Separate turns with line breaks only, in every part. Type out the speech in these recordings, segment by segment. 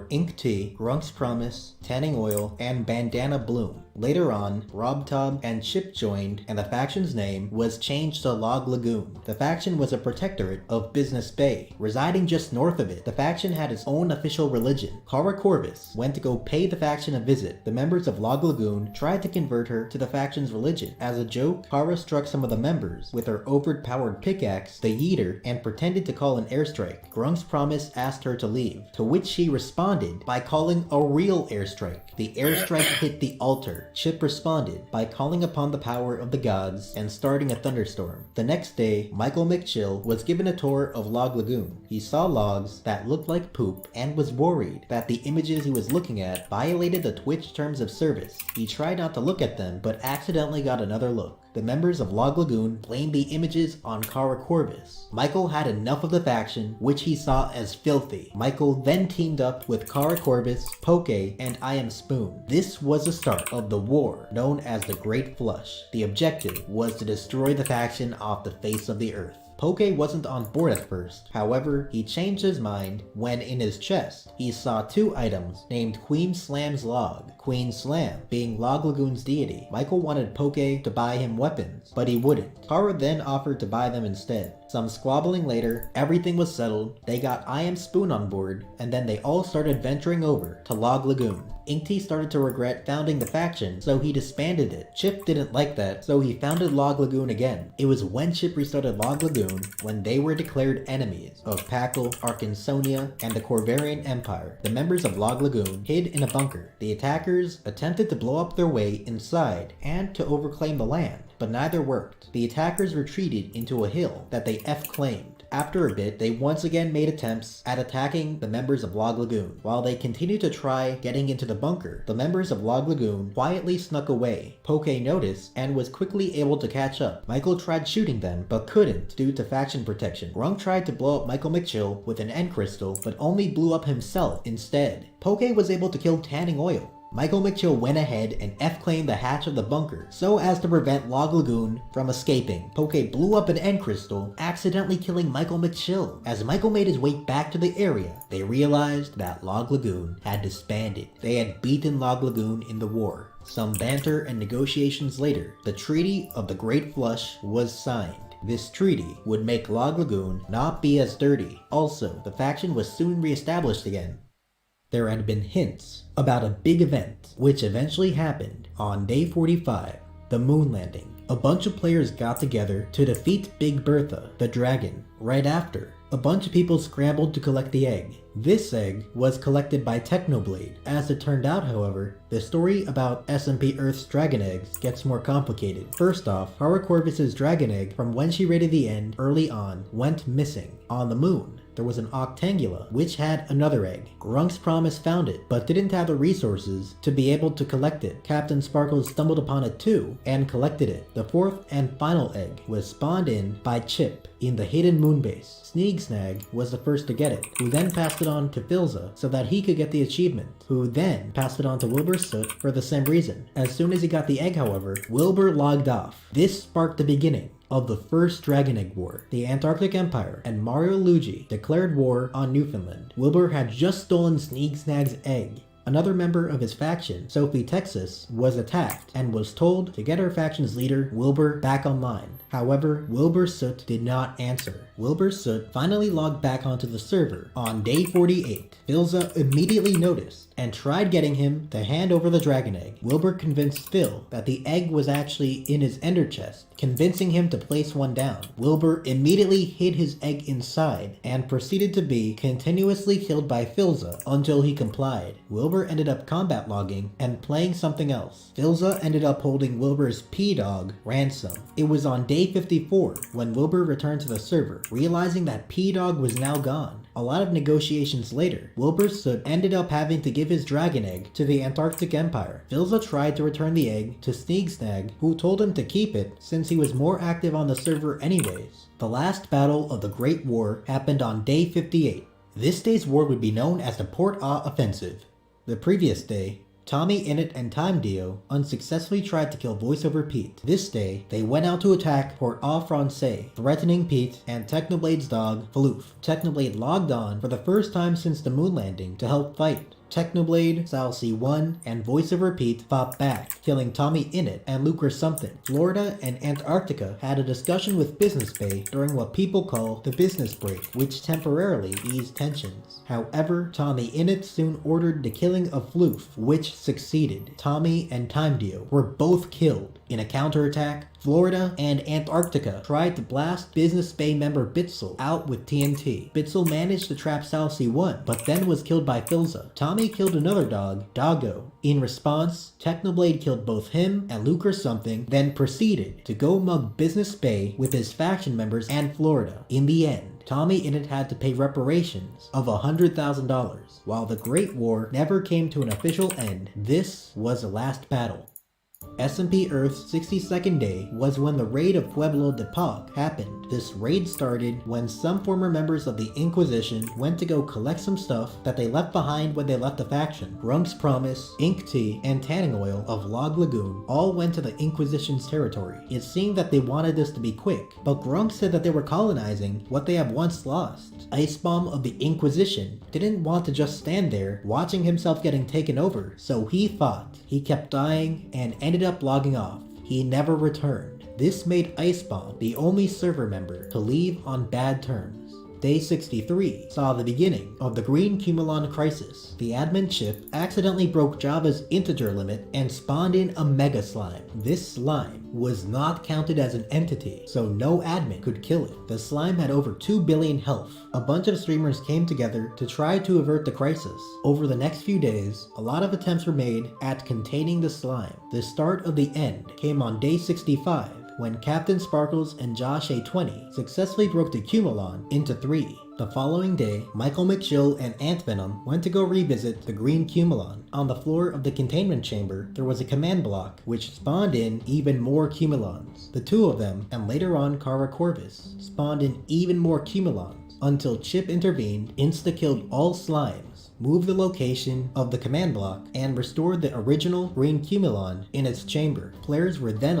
wore Ink Tea, Grunk's Promise, Tanning Oil, and Bandana Bloom. Later on, Robtob and Chip joined, and the faction's name was changed to Log Lagoon. The faction was a protectorate of Business Bay. Residing just north of it, the faction had its own official religion. Kara Corvus went to go pay the faction a visit. The members of Log Lagoon tried to convert her to the faction's religion. As a joke, Kara struck some of the members with her overpowered pickaxe, the Yeeter, and pretended to call an airstrike. Grunk's Promise asked her to leave, to which she responded by calling a real airstrike. The airstrike hit the altar. Chip responded by calling upon the power of the gods and starting a thunderstorm. The next day, Michael McChill was given a tour of Log Lagoon. He saw logs that looked like poop and was worried that the images he was looking at violated the Twitch terms of service. He tried not to look at them, but accidentally got another look. The members of Log Lagoon blamed the images on Kara Corvus. Michael had enough of the faction, which he saw as filthy. Michael then teamed up with Kara Corvus, Poke, and I Am Spoon. This was the start of the war known as the Great Flush. The objective was to destroy the faction off the face of the earth. Poke wasn't on board at first. However, he changed his mind when in his chest, he saw two items named Queen Slam's Log. Queen Slam being Log Lagoon's deity. Michael wanted Poke to buy him weapons, but he wouldn't. Kara then offered to buy them instead. Some squabbling later, everything was settled, they got I Am Spoon on board, and then they all started venturing over to Log Lagoon. Inkty started to regret founding the faction, so he disbanded it. Chip didn't like that, so he founded Log Lagoon again. It was when Chip restarted Log Lagoon when they were declared enemies of Packle, Arkansonia, and the Corvarian Empire. The members of Log Lagoon hid in a bunker. The attackers attempted to blow up their way inside and to overclaim the land, but neither worked. The attackers retreated into a hill that they F-claimed. After a bit, they once again made attempts at attacking the members of Log Lagoon. While they continued to try getting into the bunker, the members of Log Lagoon quietly snuck away. Poke noticed and was quickly able to catch up. Michael tried shooting them, but couldn't due to faction protection. Grunk tried to blow up Michael McChill with an end crystal, but only blew up himself instead. Poke was able to kill Tanning Oil. Michael McChill went ahead and F-claimed the hatch of the bunker so as to prevent Log Lagoon from escaping. Poke blew up an end crystal, accidentally killing Michael McChill. As Michael made his way back to the area, they realized that Log Lagoon had disbanded. They had beaten Log Lagoon in the war. Some banter and negotiations later, the Treaty of the Great Flush was signed. This treaty would make Log Lagoon not be as dirty. Also, the faction was soon re-established again. There had been hints about a big event, which eventually happened on day 45, the moon landing. A bunch of players got together to defeat Big Bertha, the dragon. Right after, a bunch of people scrambled to collect the egg. This egg was collected by Technoblade. As it turned out, however, the story about SMP Earth's dragon eggs gets more complicated. First off, Kara Corvus's dragon egg from when she raided the end early on went missing. On the moon, there was an Octangula, which had another egg. Grunk's Promise found it, but didn't have the resources to be able to collect it. Captain Sparkles stumbled upon it too, and collected it. The fourth and final egg was spawned in by Chip in the hidden moon base. Sneegsnag was the first to get it, who then passed it on to Filza so that he could get the achievement, who then passed it on to Wilbur Soot for the same reason. As soon as he got the egg, however, Wilbur logged off. This sparked the beginning of the first Dragon Egg War. The Antarctic Empire and Mario Luigi declared war on Newfoundland. Wilbur had just stolen Sneegsnag's egg. Another member of his faction, Sophie Texas, was attacked and was told to get her faction's leader, Wilbur, back online. However, Wilbur Soot did not answer. Wilbur Soot finally logged back onto the server on day 48. Filza immediately noticed and tried getting him to hand over the dragon egg. Wilbur convinced Phil that the egg was actually in his ender chest, convincing him to place one down. Wilbur immediately hid his egg inside and proceeded to be continuously killed by Filza until he complied. Wilbur ended up combat logging and playing something else. Filza ended up holding Wilbur's P-Dog ransom. It was on day 54 when Wilbur returned to the server, realizing that P-Dog was now gone. A lot of negotiations later, Wilbur Soot ended up having to give his dragon egg to the Antarctic Empire. Filza tried to return the egg to Sneegsnag, who told him to keep it since he was more active on the server anyways. The last battle of the Great War happened on day 58. This day's war would be known as the Port A Offensive. The previous day, Tommy Innit and Time Dio unsuccessfully tried to kill voiceover Pete. This day, they went out to attack Port au Francais, threatening Pete and Technoblade's dog, Floof. Technoblade logged on for the first time since the moon landing to help fight. Technoblade, Sal C1, and voiceover Pete fought back, killing Tommy Innit and Lucre Something. Florida and Antarctica had a discussion with Business Bay during what people call the business break, which temporarily eased tensions. However, Tommy Innit soon ordered the killing of Floof, which succeeded. Tommy and Time Dio were both killed. In a counterattack, Florida and Antarctica tried to blast Business Bay member Bitzel out with TNT. Bitzel managed to trap Sal C1, but then was killed by Filza. Tommy killed another dog, Doggo. In response, Technoblade killed both him and Lucre Something, then proceeded to go mug Business Bay with his faction members and Florida. In the end, Tommy Innit had to pay reparations of $100,000. While the Great War never came to an official end, this was the last battle. SMP Earth's 62nd day was when the raid of Pueblo de Pog happened. This raid started when some former members of the Inquisition went to go collect some stuff that they left behind when they left the faction. Grunk's Promise, Ink Tea, and Tanning Oil of Log Lagoon all went to the Inquisition's territory. It seemed that they wanted this to be quick, but Grunk said that they were colonizing what they have once lost. Icebomb of the Inquisition didn't want to just stand there watching himself getting taken over, so he fought. He kept dying and ended up logging off. He never returned. This made Icebomb the only server member to leave on bad terms. Day 63 saw the beginning of the Green Cumulon crisis. The admin chip accidentally broke Java's integer limit and spawned in a Mega Slime. This slime was not counted as an entity, so no admin could kill it. The slime had over 2 billion health. A bunch of streamers came together to try to avert the crisis. Over the next few days, a lot of attempts were made at containing the slime. The start of the end came on day 65, when Captain Sparkles and Josh A20 successfully broke the Cumulon into 3. The following day, Michael McGill and Antvenom went to go revisit the Green Cumulon. On the floor of the containment chamber, there was a command block which spawned in even more Cumulons. The two of them, and later on Kara Corvus, spawned in even more Cumulons until Chip intervened, insta-killed all slimes, moved the location of the command block, and restored the original Green Cumulon in its chamber. Players were then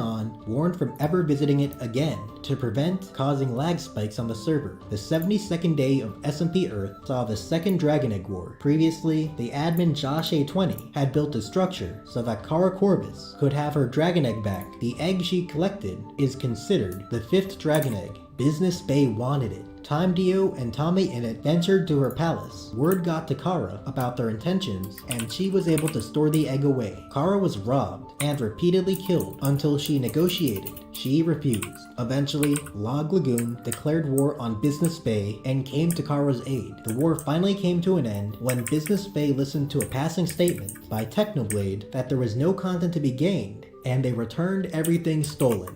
warned from ever visiting it again to prevent causing lag spikes on the server. The 72nd day of SMP Earth saw the second Dragon Egg War. Previously, the admin Josh A20 had built a structure so that Kara Corvus could have her Dragon Egg back. The egg she collected is considered the 5th Dragon Egg. Business Bay wanted it. Time Dio and Tommy Innit ventured to her palace. Word got to Kara about their intentions, and she was able to store the egg away. Kara was robbed and repeatedly killed until she negotiated. She refused. Eventually, Log Lagoon declared war on Business Bay and came to Kara's aid. The war finally came to an end when Business Bay listened to a passing statement by Technoblade that there was no content to be gained, and they returned everything stolen.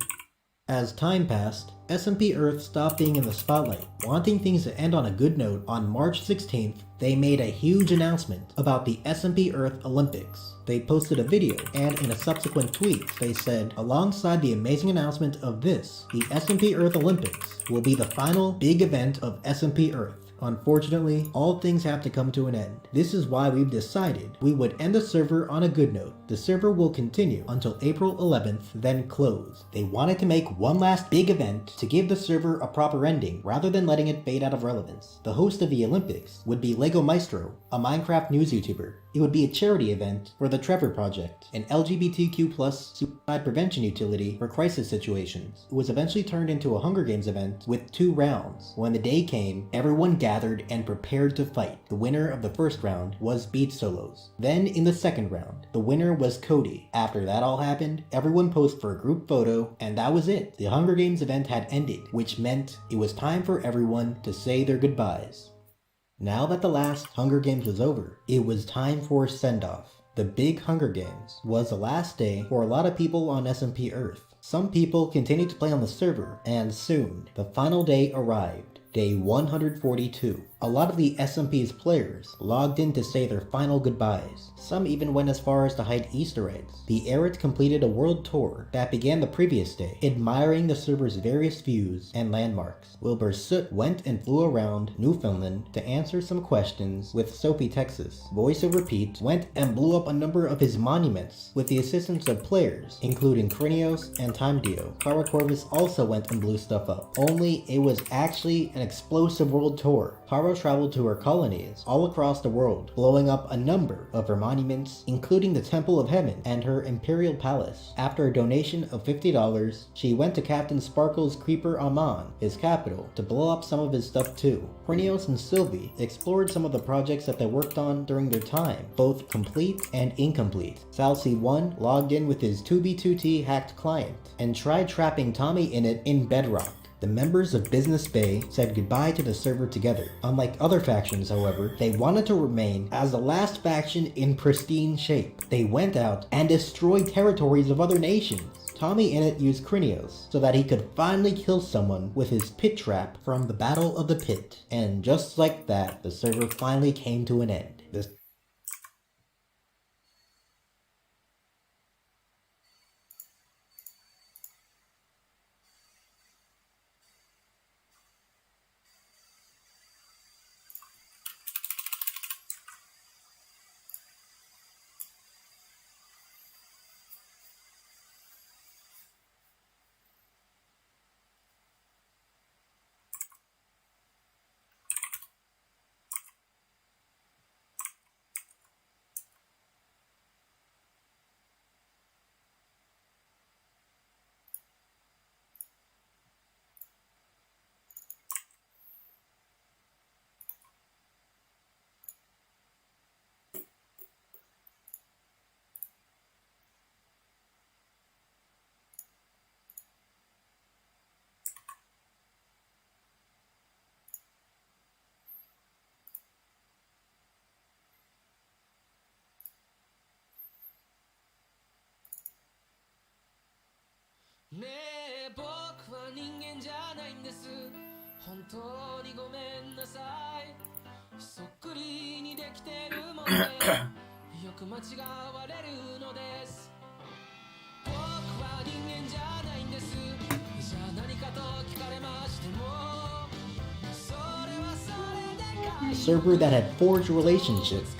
As time passed, SMP Earth stopped being in the spotlight. Wanting things to end on a good note, on March 16th, they made a huge announcement about the SMP Earth Olympics. They posted a video, and in a subsequent tweet, they said, alongside the amazing announcement of this, the SMP Earth Olympics will be the final big event of SMP Earth. Unfortunately, all things have to come to an end. This is why we've decided we would end the server on a good note. The server will continue until April 11th, then close. They wanted to make one last big event to give the server a proper ending, rather than letting it fade out of relevance. The host of the Olympics would be Lego Maestro, a Minecraft news YouTuber. It would be a charity event for the Trevor Project, an LGBTQ+ suicide prevention utility for crisis situations. It was eventually turned into a Hunger Games event with 2 rounds. When the day came, everyone gathered and prepared to fight. The winner of the first round was Beat Solos. Then in the second round, the winner was Cody. After that all happened, everyone posed for a group photo, and that was it. The Hunger Games event had ended, which meant it was time for everyone to say their goodbyes. Now that the last Hunger Games was over, it was time for send-off. The big Hunger Games was the last day for a lot of people on SMP Earth. Some people continued to play on the server, and soon, the final day arrived. Day 142. A lot of the SMP's players logged in to say their final goodbyes. Some even went as far as to hide Easter eggs. The Eret completed a world tour that began the previous day, admiring the server's various views and landmarks. Wilbur Soot went and flew around Newfoundland to answer some questions with Soapy Texas. Voiceover Pete went and blew up a number of his monuments with the assistance of players, including Krinios and Time Dio. Kara Corvus also went and blew stuff up, only it was actually an explosive world tour. Kara traveled to her colonies all across the world, blowing up a number of her monuments, including the Temple of Heaven and her Imperial Palace. After a donation of $50, she went to Captain Sparkle's Creeper Amon, his capital, to blow up some of his stuff too. Krinios and Sylvie explored some of the projects that they worked on during their time, both complete and incomplete. Sal C1 logged in with his 2B2T hacked client and tried trapping Tommy in it in Bedrock. The members of Business Bay said goodbye to the server together. Unlike other factions, however, they wanted to remain as the last faction in pristine shape. They went out and destroyed territories of other nations. Tommy Innit used Krinios so that he could finally kill someone with his pit trap from the Battle of the Pit. And just like that, the server finally came to an end. This
ねえ僕は人間じゃないんです。本当にごめんなさい。そっくりにできてるもんでよく間違われるのです。僕は人間じゃないんです。じゃあ何かと聞かれましてもそれはそれでかい
server that had forged relationships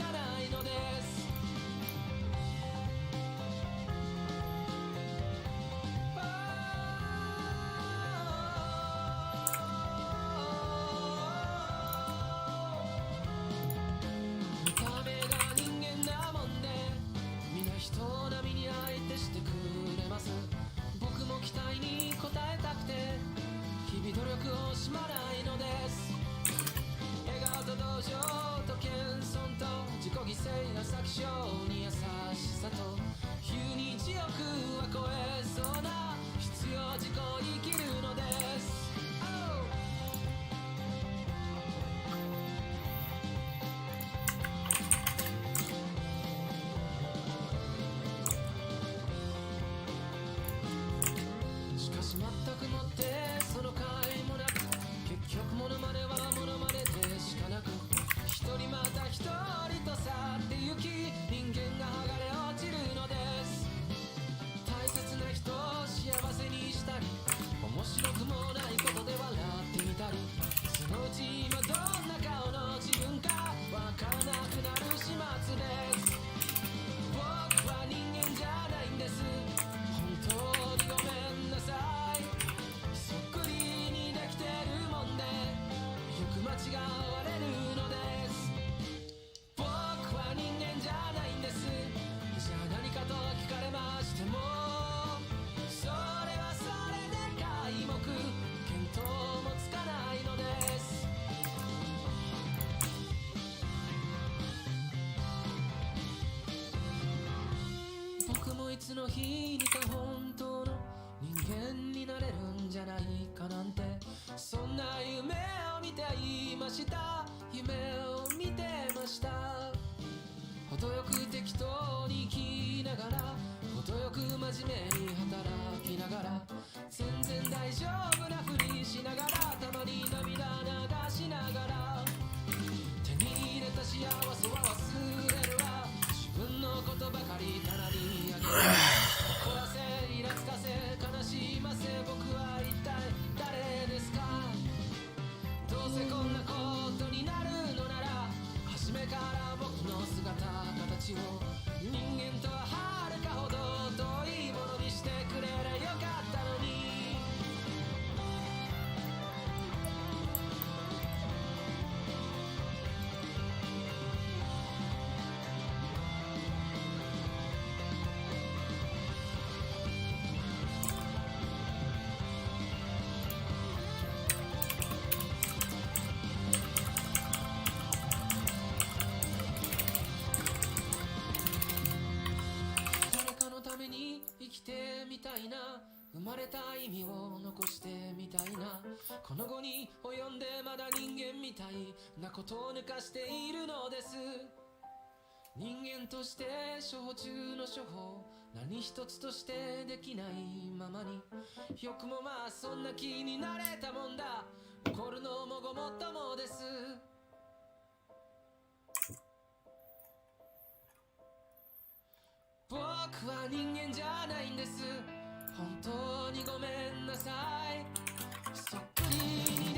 いつの日にか本当の人間になれるんじゃないかなんてそんな夢を見ていました夢を見てました程よく適当に生きながら程
程よく真面目に働きながら全然大丈夫なふりしながらたまに涙流しながら手に入れた幸せは忘れるわ自分のことばかり棚にあげる怒らせイラつかせ悲しませ僕は一体誰ですかどうせこんなことになるのなら初めから僕の姿形を人間とは遥かほど遠いものにしてくれりゃよかったのに誰かのために生きてみたいな生まれた意味を残してみたいなこの後に及んでまだ人間みたいなことを抜かしているのです人間として処方中の処方何一つとしてできないままによくもまあそんな気になれたもんだ怒るのもごもっともです僕は人間じゃないんです本当にごめんなさいそっくりに